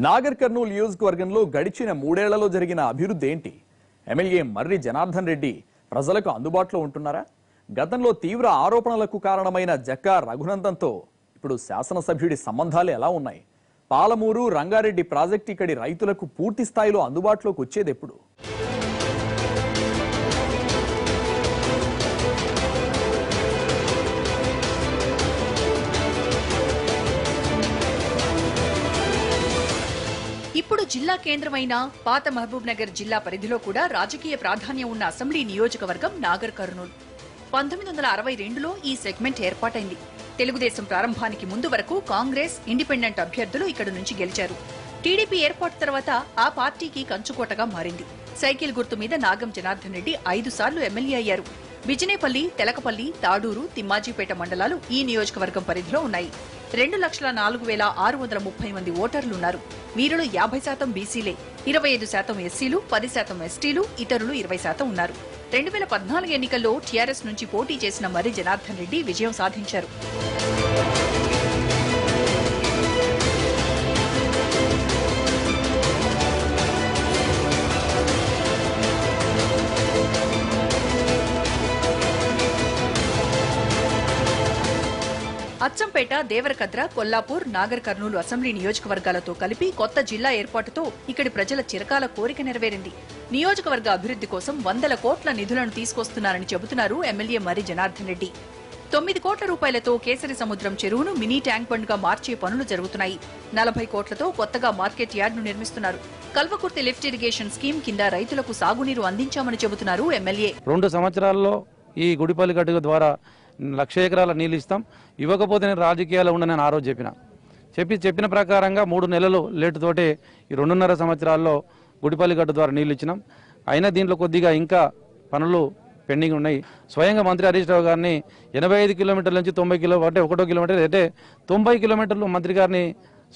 నాగర్ కర్నూలు నియోజకవర్గంలో గడిచిన 3 ఏళ్లలో జరిగిన అభివృద్ధి ఏంటి? ఎమ్మెల్యే మర్రి జనార్దన్ రెడ్డి ప్రజలకు అందుబాటులో ఉంటున్నారా? గతంలో తీవ్ర ఆరోపణలకు కారణమైన జక్కా రఘునందన్తో ఇప్పుడు శాసనసభ్యుడి సంబంధాలు ఎలా ఉన్నాయి? పాలమూరు రంగారెడ్డి ప్రాజెక్టు ఇక్కడి రైతులకు పూర్తి స్థాయిలో అందుబాటులోకి వచ్చేది ఎప్పుడు? ఇప్పుడు జిల్లా కేంద్రమైన పాత మహబూబ్ నగర్ జిల్లా పరిధిలో కూడా రాజకీయ ప్రాధాన్యం ఉన్న అసెంబ్లీ నియోజకవర్గం నాగర్ కర్నూల్. 1962లో ఈ సెగ్మెంట్ ఏర్పాటైంది. తెలుగుదేశం ప్రారంభానికి ముందు వరకు కాంగ్రెస్, ఇండిపెండెంట్ అభ్యర్థులు ఇక్కడ నుంచి గెలిచారు. టీడీపీ ఏర్పాటు తర్వాత ఆ పార్టీకి కంచుకోటగా మారింది. సైకిల్ గుర్తు మీద నాగం జనార్దన్ రెడ్డి 5 సార్లు ఎమ్మెల్యే అయ్యారు. బిజినేపల్లి, తెలకపల్లి, తాడూరు, తిమ్మాజీపేట మండలాలు ఈ నియోజకవర్గం పరిధిలో ఉన్నాయి. 2,04,630 మంది ఓటర్లున్నారు. వీరిలో 50% బీసీలే, 25% ఎస్సీలు, 10% ఎస్టీలు, ఇతరులు 20% ఉన్నారు. 2014 ఎన్నికల్లో టీఆర్ఎస్ నుంచి పోటీ చేసిన మర్రి జనార్దన్ రెడ్డి విజయం సాధించారు. అచ్చంపేట, దేవరకద్ర, కొల్లాపూర్, నాగర్ కర్నూలు అసెంబ్లీ నియోజకవర్గాలతో కలిపి కొత్త జిల్లా ఏర్పాటుతో ఇక్కడి ప్రజల చిరకాల కోరిక నెరవేరింది. నియోజకవర్గ అభివృద్ధి కోసం 100 కోట్ల నిధులను తీసుకొస్తున్నారని చెబుతున్నారు ఎమ్మెల్యే మర్రి జనార్దన్ రెడ్డి. 9 కోట్ల రూపాయలతో కేసరి సముద్రం చెరువును మినీ ట్యాంక్ బండ్ గా మార్చే పనులు జరుగుతున్నాయి. 40 కోట్లతో కొత్తగా మార్కెట్ యార్డ్ ను నిర్మిస్తున్నారు. కల్వకుర్తి లిఫ్ట్ ఇరిగేషన్ స్కీమ్ కింద రైతులకు సాగునీరు అందించామని చెబుతున్నారు ఎమ్మెల్యే. 2 సంవత్సరాల్లో ఈ గుడిపల్లి గడ్డ ద్వారా 1,00,000 ఎకరాల నీళ్ళు ఇస్తాం, ఇవ్వకపోతే నేను రాజకీయాల్లో ఉండనని ఆ రోజు చెప్పిన ప్రకారంగా 3 నెలలు లేటు తోటే ఈ 2.5 సంవత్సరాల్లో గుడిపల్లి గడ్డ ద్వారా నీళ్ళు ఇచ్చినాం. అయినా దీంట్లో కొద్దిగా ఇంకా పనులు పెండింగ్ ఉన్నాయి. స్వయంగా మంత్రి హరీష్ రావు గారిని 85 కిలోమీటర్ల నుంచి 90 కిలోమీటర్, 1 కిలోమీటర్ అయితే 90 కిలోమీటర్లు మంత్రి గారిని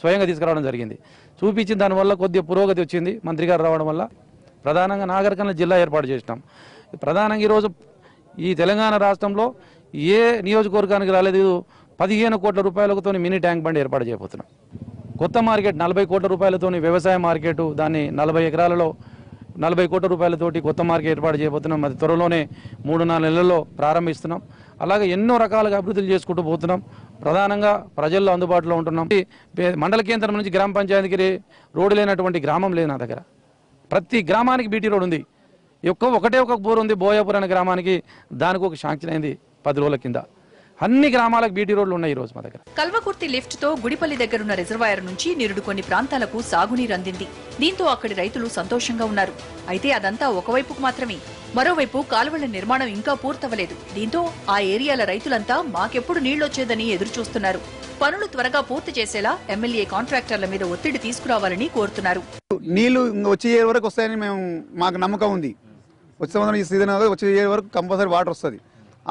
స్వయంగా తీసుకురావడం జరిగింది. చూపించిన దానివల్ల కొద్దిగా పురోగతి వచ్చింది. మంత్రి గారు రావడం వల్ల ప్రధానంగా నాగర్ కర్నూలు జిల్లా ఏర్పాటు చేసినాం. ప్రధానంగా ఈరోజు ఈ తెలంగాణ రాష్ట్రంలో ఏ నియోజకవర్గానికి రాలేదు 15 కోట్ల రూపాయలతో మినీ ట్యాంక్ బండ్ ఏర్పాటు చేయబోతున్నాం. కొత్త మార్కెట్ 40 కోట్ల రూపాయలతో వ్యవసాయ మార్కెట్, దాన్ని 40 ఎకరాలలో 40 కోట్ల రూపాయలతోటి కొత్త మార్కెట్ ఏర్పాటు చేయబోతున్నాం. అది త్వరలోనే 3-4 నెలల్లో ప్రారంభిస్తున్నాం. అలాగే ఎన్నో రకాలుగా అభివృద్ధులు చేసుకుంటూ పోతున్నాం. ప్రధానంగా ప్రజల్లో అందుబాటులో ఉంటున్నాం. మండల కేంద్రం నుంచి గ్రామ పంచాయతీకి రోడ్డు లేనటువంటి గ్రామం లేదు నా దగ్గర. ప్రతి గ్రామానికి బీటీ రోడ్ ఉంది. ఒకటే ఒక బోర్ ఉంది బోయాపూర్ అనే గ్రామానికి. దానికి ఒక శాంక్షన్ అయింది 10 రోజుల కింద. అన్ని గ్రామాలకు బీటీ రోడ్లు ఉన్నాయి ఈ రోజు మా దగ్గర. కల్వకుర్తి లిఫ్ట్ తో గుడిపల్లి దగ్గరున్న రిజర్వాయర్ నుంచి నిరుడు కొన్ని ప్రాంతాలకు సాగునీరు అందింది. దీంతో అక్కడి రైతులు సంతోషంగా ఉన్నారు. అయితే అదంతా ఒకవైపుకు మాత్రమే. మరోవైపు కాలువల నిర్మాణం ఇంకా పూర్తవలేదు. దీంతో ఆ ఏరియాల రైతులంతా మాకెప్పుడు నీళ్లొచ్చేదని ఎదురుచూస్తున్నారు. పనులు త్వరగా పూర్తి చేసేలా ఎమ్మెల్యే కాంట్రాక్టర్ల మీద ఒత్తిడి తీసుకురావాలని కోరుతున్నారు. నీళ్లు వచ్చే వరకు వస్తాయని మాకు నమ్మకం ఉంది. వచ్చే ఈ సీజన్ వచ్చే వరకు కంపల్సరీ వాటర్ వస్తుంది.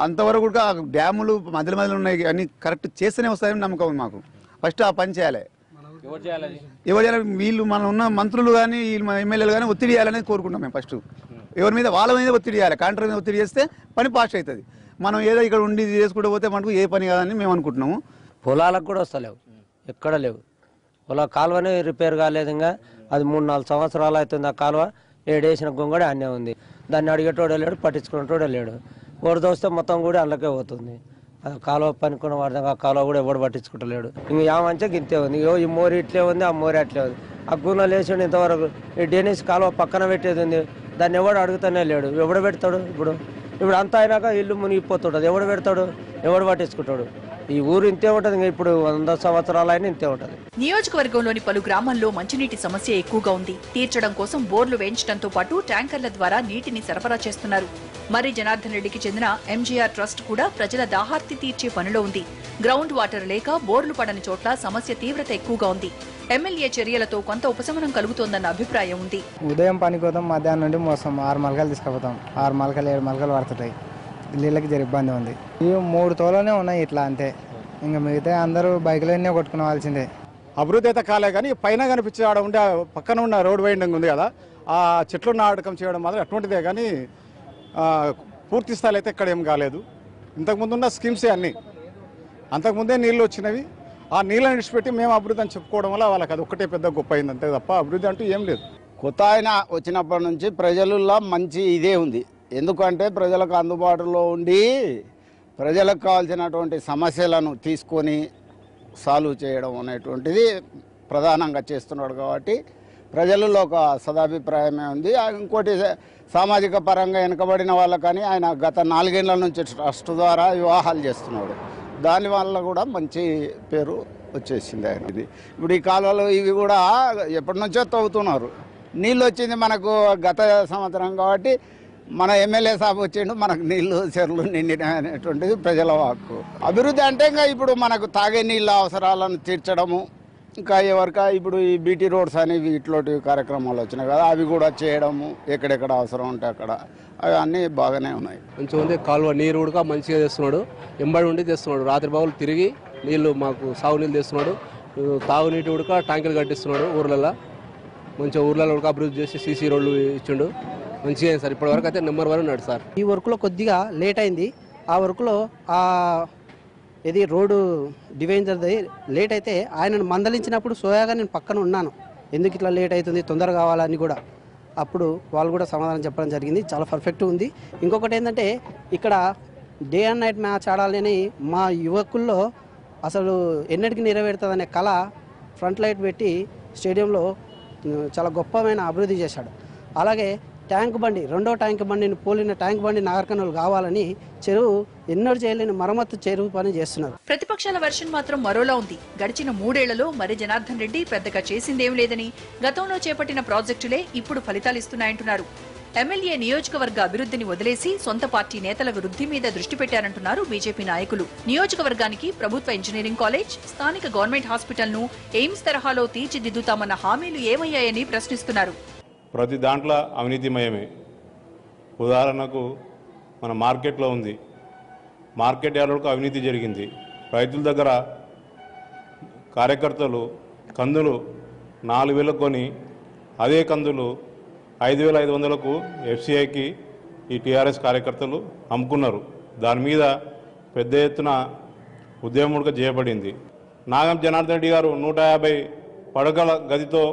అంతవరకు కూడా డ్యాములు మధ్యలో ఉన్నాయి, అన్ని కరెక్ట్ చేస్తేనే వస్తాయని నమ్మకం ఉంది మాకు. ఫస్ట్ ఆ పని చేయాలి. ఎవరు చేయాలి? వీళ్ళు మన ఉన్న మంత్రులు కానీ ఎమ్మెల్యేలు కానీ ఒత్తిడి చేయాలని కోరుకుంటాం మేము. ఫస్ట్ ఎవరి మీద వాళ్ళ మీద ఒత్తిడి చేయాలి. కాంట్రాక్టర్ మీద ఒత్తిడి చేస్తే పని ఫాస్ట్ అవుతుంది. మనం ఏదో ఇక్కడ ఉండి చేసుకుంటూ పోతే మనకు ఏ పని కాదని మేము అనుకుంటున్నాము. పొలాలకు కూడా వస్తలేవు, ఎక్కడ లేవు. కాలువనే రిపేర్ కాలేదు. ఇంకా అది 3-4 సంవత్సరాలు అవుతుంది. ఆ కాలువ ఏడేసిన గొంగడి అన్నే ఉంది. దాన్ని అడిగేటోడే లేడు, పట్టించుకునేటోడే లేడు. వరద వస్తే మొత్తం కూడా అందులోకే పోతుంది. కాలువ పనుకున్న వాడిదాకా ఆ కాలువ కూడా ఎవడు పట్టించుకుంటలేడు. ఇంక యామంచే గింతే ఉంది. ఈ మోరి ఇట్లే ఉంది, ఆ మోరి అట్లే ఉంది. ఆ గున్న లేచిండు ఇంతవరకు. ఈ డెనిస్ కాలువ పక్కన పెట్టేది ఉంది. దాన్ని ఎవడు అడుగుతానే లేడు. ఎవడు పెడతాడు? ఇప్పుడు అంతా అయినాక ఇల్లు మునిగిపోతుంటుంది. ఎవడు పెడతాడు? ఎవడు పట్టించుకుంటాడు? ఈ ఊరు ఇంతే ఉంటది. ఇప్పుడు 100 సంవత్సరాలైనా ఇంతే ఉంటది. నియోజకవర్గంలోని పలు గ్రామాల్లో మంచినీటి సమస్య ఎక్కువగా ఉంది. తీర్చడం కోసం బోర్లు వేయించడంతో పాటు ట్యాంకర్ల ద్వారా నీటిని సరఫరా చేస్తున్నారు. మర్రి జనార్దన్ రెడ్డికి చెందిన ఎంజీఆర్ ట్రస్ట్ కూడా ప్రజల దాహార్తి తీర్చే పనిలో ఉంది. గ్రౌండ్ వాటర్ లేక బోర్లు పడని చోట్ల సమస్య తీవ్రత ఎక్కువగా ఉంది. ఎమ్మెల్యే చర్యలతో కొంత ఉపశమనం కలుగుతోందన్న అభిప్రాయం ఉంది. ఉదయం పనికి పోతాం, మధ్యాహ్నం నుండి మోసం 6 మలకలు తీసుకుపోతాం. 6 మలకలు 7 మలకలు పడుతుంటాయి. నీళ్ళకి జర ఇబ్బంది ఉంది. ఇవి 3 తోలనే ఉన్నాయి ఇట్లా అంతే. ఇంకా మిగతా అందరూ బైకులన్నీ కొట్టుకునేవాల్సిందే. అభివృద్ధి అయితే కాలే కానీ పైన కనిపించే ఆడ ఉండే పక్కన ఉన్న రోడ్ వైండింగ్ ఉంది కదా, ఆ చెట్లు నాటకం చేయడం మాత్రం అటువంటిదే. కానీ పూర్తి స్థాయిలో అయితే ఇక్కడ ఏం కాలేదు. ఇంతకుముందు ఉన్న స్కీమ్సే అన్నీ. అంతకుముందే నీళ్ళు వచ్చినవి. ఆ నీళ్ళని విడిచిపెట్టి మేము అభివృద్ధి అని చెప్పుకోవడం వల్ల వాళ్ళకి అది ఒక్కటే పెద్ద గొప్ప అయింది అంతే తప్ప అభివృద్ధి అంటూ ఏం లేదు. కొత్త ఆయన వచ్చినప్పటి నుంచి ప్రజలలో మంచి ఇదే ఉంది. ఎందుకంటే ప్రజలకు అందుబాటులో ఉండి ప్రజలకు కావాల్సినటువంటి సమస్యలను తీసుకొని సాల్వ్ చేయడం అనేటువంటిది ప్రధానంగా చేస్తున్నాడు కాబట్టి ప్రజలలో ఒక సదాభిప్రాయమే ఉంది. ఇంకోటి సామాజిక పరంగా వెనుకబడిన వాళ్ళకని ఆయన గత 4 ఏళ్ల నుంచి ట్రస్ట్ ద్వారా వివాహాలు చేస్తున్నాడు. దానివల్ల కూడా మంచి పేరు వచ్చేసింది ఆయనది. ఇప్పుడు ఈ కాలువలు ఇవి కూడా ఎప్పటి నుంచో తవ్వుతున్నారు. నీళ్ళు వచ్చింది మనకు గత సంవత్సరం కాబట్టి మన ఎమ్మెల్యే సాబ్ వచ్చిండు, మనకు నీళ్లు చెరువులు నిండినాయి అనేటువంటిది ప్రజల వాక్కు. అభివృద్ధి అంటే ఇంకా ఇప్పుడు మనకు తాగే నీళ్ళ అవసరాలను తీర్చడము, ఇంకా ఎవరికా ఇప్పుడు ఈ బీటీ రోడ్స్ అనేవి ఇట్లాంటి కార్యక్రమాలు వచ్చినాయి కదా, అవి కూడా చేయడము, ఎక్కడెక్కడ అవసరం ఉంటే అక్కడ అవి అన్నీ బాగానే ఉన్నాయి. మంచిగా ఉంది. కాలువ నీరు కూడా మంచిగా తెస్తున్నాడు, ఎంబడి ఉండి తెస్తున్నాడు. రాత్రి బావులు తిరిగి నీళ్లు మాకు సాగునీళ్ళు తెస్తున్నాడు. తాగునీటి ఉడక ట్యాంకులు కట్టిస్తున్నాడు ఊర్లలో. మంచిగా ఊర్లలో ఉడక అభివృద్ధి చేసి సీసీ రోడ్లు ఇచ్చిండు. మంచిగా అయింది సార్. ఇప్పటివరకు అయితే నెంబర్ 1 ఉన్నాడు సార్. ఈ వర్క్లో కొద్దిగా లేట్ అయింది. ఆ వర్క్లో ఇది రోడ్డు డివైజర్ది లేట్ అయితే ఆయనను మందలించినప్పుడు సోయాగా నేను పక్కన ఉన్నాను, ఎందుకు ఇట్లా లేట్ అవుతుంది, తొందరగా కావాలని కూడా. అప్పుడు వాళ్ళు కూడా సమాధానం చెప్పడం జరిగింది. చాలా పర్ఫెక్ట్ ఉంది. ఇంకొకటి ఏంటంటే ఇక్కడ డే అండ్ నైట్ మ్యాచ్ ఆడాలని మా యువకుల్లో అసలు ఎన్నటికి నెరవేరుతుందనే కళ ఫ్రంట్ లైట్ పెట్టి స్టేడియంలో చాలా గొప్పమైన అభివృద్ధి చేశాడు. అలాగే ట్యాంక్ బండి, 2వ ట్యాంక్ బండిని పోలిన ట్యాంక్ బండి నాగర్ కర్నూలు కావాలని చెరువు ఎన్నడూ చేయలేని మరమ్మత్తు చెరువు పని చేస్తున్నారు. ప్రతిపక్షాల వెర్షన్ మాత్రం మరోలా ఉంది. గడిచిన 3 ఏళ్లలో మర్రి జనార్దన్ రెడ్డి పెద్దగా చేసిందేం లేదని, గతంలో చేపట్టిన ప్రాజెక్టులే ఇప్పుడు ఫలితాలిస్తున్నాయంటున్నారు. ఎమ్మెల్యే నియోజకవర్గ అభివృద్ధిని వదిలేసి సొంత పార్టీ నేతల వృద్ధి మీద దృష్టి పెట్టారంటున్నారు బీజేపీ నాయకులు. నియోజకవర్గానికి ప్రభుత్వ ఇంజనీరింగ్ కాలేజ్, స్థానిక గవర్నమెంట్ హాస్పిటల్ ను ఎయిమ్స్ తరహాలో తీర్చిదిద్దుతామన్న హామీలు ఏమయ్యాయని ప్రశ్నిస్తున్నారు. ప్రతి దాంట్లో అవినీతిమయమే. ఉదాహరణకు మన మార్కెట్లో ఉంది, మార్కెట్ యార్డులకు అవినీతి జరిగింది. రైతుల దగ్గర కార్యకర్తలు కందులు 4,000 కొని అదే కందులు 5,500కు ఎఫ్సిఐకి ఈ టీఆర్ఎస్ కార్యకర్తలు అమ్ముకున్నారు. దాని మీద పెద్ద ఎత్తున ఉద్యమం చేయబడింది. నాగం జనార్దన్ రెడ్డి గారు 150 పడకల గదితో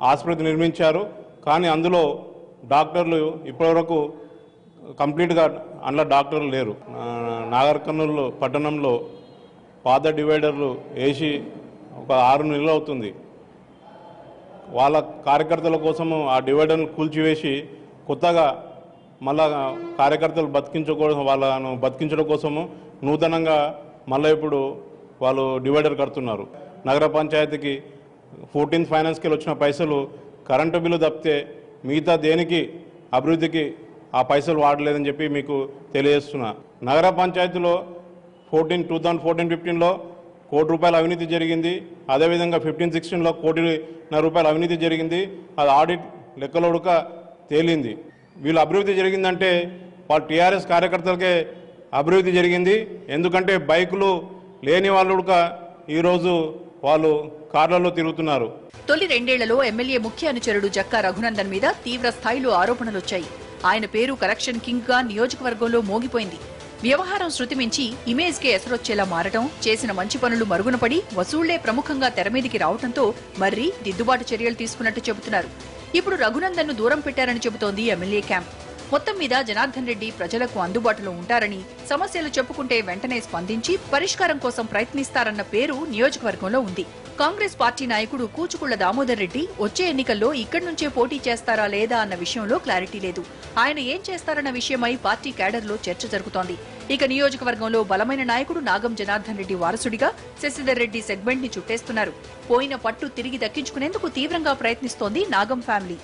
ఆసుపత్రి నిర్మించారు. కానీ అందులో డాక్టర్లు ఇప్పటివరకు కంప్లీట్గా అందులో డాక్టర్లు లేరు. నాగర్ కర్నూలు పట్టణంలో పాత డివైడర్లు వేసి ఒక 6 నెలలు అవుతుంది. వాళ్ళ కార్యకర్తల కోసము ఆ డివైడర్ను కూల్చివేసి కొత్తగా మళ్ళా కార్యకర్తలు వాళ్ళను బతికించడం కోసము నూతనంగా మళ్ళీ ఇప్పుడు వాళ్ళు డివైడర్ కడుతున్నారు. నగర పంచాయతీకి 14th ఫైనాన్స్కి వచ్చిన పైసలు కరెంటు బిల్లు తప్పితే మిగతా దేనికి అభివృద్ధికి ఆ పైసలు వాడలేదని చెప్పి మీకు తెలియజేస్తున్నా. నగర పంచాయతీలో 2014-15లో ₹1 అవినీతి జరిగింది. అదేవిధంగా 15-16లో ₹1.5 అవినీతి జరిగింది. అది ఆడిట్ లెక్కలోడుక తేలింది. వీళ్ళు అభివృద్ధి జరిగిందంటే వాళ్ళ టీఆర్ఎస్ కార్యకర్తలకే అభివృద్ధి జరిగింది. ఎందుకంటే బైకులు లేని వాళ్ళు ఈరోజు వాళ్ళు కార్లలో తిరుగుతున్నారు. తొలి 2 ఏళ్లలో ఎమ్మెల్యే ముఖ్య అనుచరుడు జక్కా రఘునందన్ మీద తీవ్ర స్థాయిలో ఆరోపణలొచ్చాయి. ఆయన పేరు కరప్షన్ కింగ్ గా నియోజకవర్గంలో మోగిపోయింది. వ్యవహారం శృతి మించి ఇమేజ్ కే ఎసరొచ్చేలా మారటం, చేసిన మంచి పనులు మరుగున పడి వసూళ్లే ప్రముఖంగా తెరమీదికి రావడంతో మర్రి దిద్దుబాటు చర్యలు తీసుకున్నట్టు చెబుతున్నారు. ఇప్పుడు రఘునందన్ ను దూరం పెట్టారని చెబుతోంది ఎమ్మెల్యే క్యాంప్. మొత్తం మీద జనార్దన్ రెడ్డి ప్రజలకు అందుబాటులో ఉంటారని, సమస్యలు చెప్పుకుంటే వెంటనే స్పందించి పరిష్కారం కోసం ప్రయత్నిస్తారన్న పేరు నియోజకవర్గంలో ఉంది. కాంగ్రెస్ పార్టీ నాయకుడు కూచుకుళ్ల దామోదర్ రెడ్డి వచ్చే ఎన్నికల్లో ఇక్కడి నుంచే పోటీ చేస్తారా లేదా అన్న విషయంలో క్లారిటీ లేదు. ఆయన ఏం చేస్తారన్న విషయమై పార్టీ క్యాడర్లో చర్చ జరుగుతోంది. ఇక నియోజకవర్గంలో బలమైన నాయకుడు నాగం జనార్దన్ రెడ్డి వారసుడిగా శశిధర్ రెడ్డి సెగ్మెంట్ ని చుట్టేస్తున్నారు. పోయిన పట్టు తిరిగి దక్కించుకునేందుకు తీవ్రంగా ప్రయత్నిస్తోంది నాగం ఫ్యామిలీ.